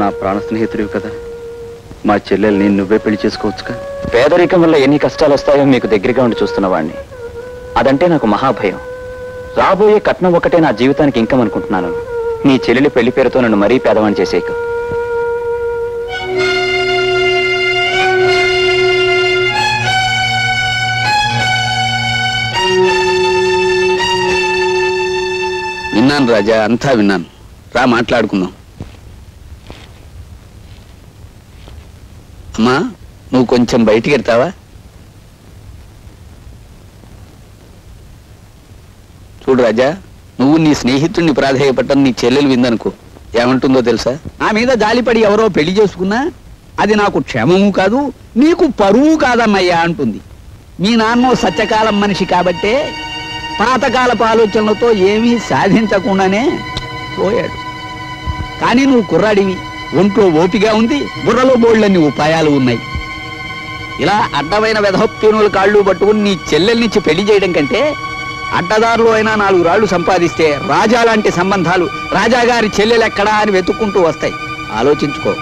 నా ప్రాణ స్నేహితుడివి కదా, మా చెల్లెల్ని నువ్వే పెళ్లి చేసుకోవచ్చుగా. పేదరికం వల్ల ఎన్ని కష్టాలు వస్తాయో మీకు దగ్గరగా ఉండి చూస్తున్నవాడిని. అదంటే నాకు మహాభయం. రాబోయే కట్నం ఒక్కటే నా జీవితానికి ఇంకం అనుకుంటున్నాను. నీ చెల్లెలి పెళ్లి పేరుతో నన్ను మరీ పేదవాణ్ణి చేసేయకు. విన్నాను రాజా, అంతా విన్నాను. రా మాట్లాడుకుందాం. అమ్మా, నువ్వు కొంచెం బయటికి వెళ్తావా? చూడు రాజా, నువ్వు నీ స్నేహితుడిని ప్రాధేయపడ్డం నీ చెల్లెలు విందనుకో, ఏమంటుందో తెలుసా? నా మీద జాలిపడి ఎవరో పెళ్లి చేసుకున్నా అది నాకు క్షేమము కాదు, నీకు పరువు కాదన్నయ్యా అంటుంది. మీ నాన్నో సత్యకాలం మనిషి కాబట్టే పాతకాలపు ఆలోచనలతో ఏమీ సాధించకుండానే పోయాడు. కానీ నువ్వు కుర్రాడివి, ఒంట్లో ఓపిగా ఉంది, బుర్రలో బోళ్ళన్ని ఉపాయాలు ఉన్నాయి. ఇలా అడ్డమైన వెధోప్తీనుల కాళ్ళు పట్టుకుని నీ చెల్లెల్నిచ్చి పెళ్లి చేయడం కంటే అడ్డదారులు అయినా 4 రాళ్లు సంపాదిస్తే రాజా లాంటి సంబంధాలు రాజాగారి చెల్లెలెక్కడా అని వెతుక్కుంటూ వస్తాయి. ఆలోచించుకో.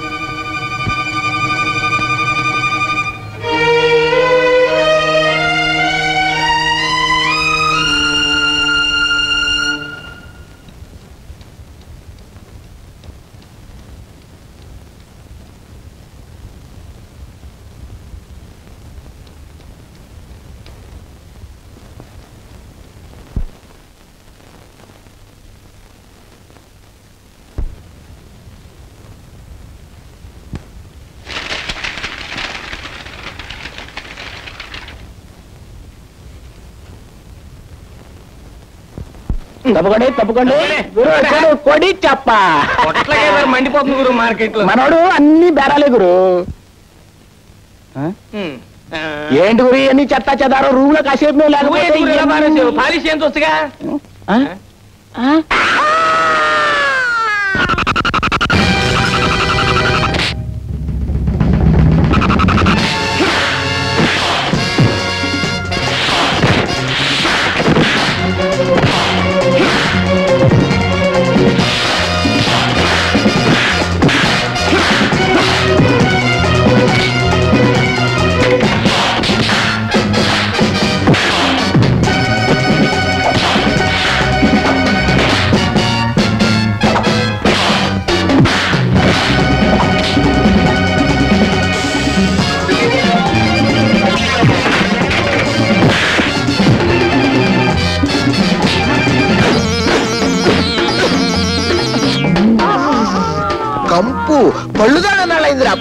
తప్పకండి కొడి చెప్ప మండిపోతుంది గురు మార్కెట్ లో. మనోడు అన్ని బేరాలే గురు. ఏంటి గురి అన్ని చెత్త చెదారో రూమ్ లో కాసేపు పాలిష్ ఎంత వస్తుగా. కంపు పళ్ళుదాడన్నాళ్ళైందిరా.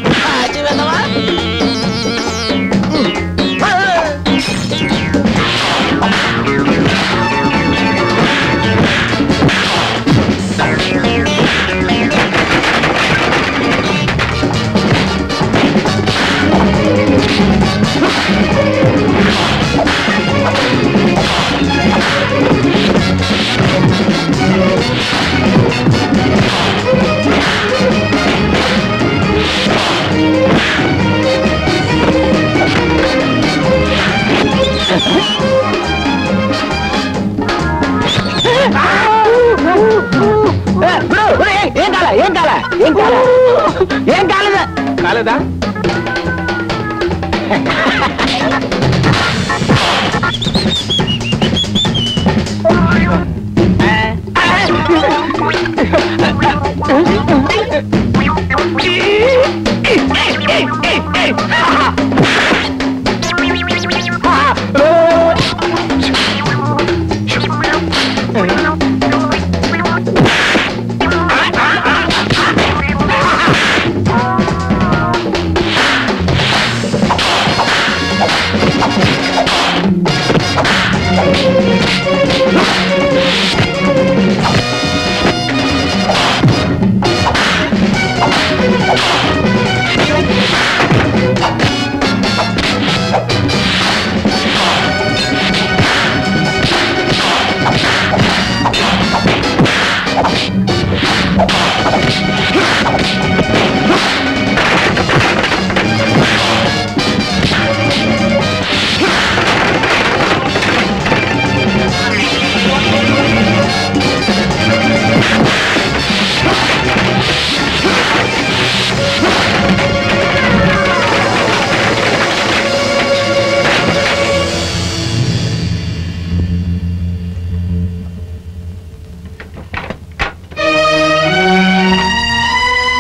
ఏం కాలేదా? కాలేదా?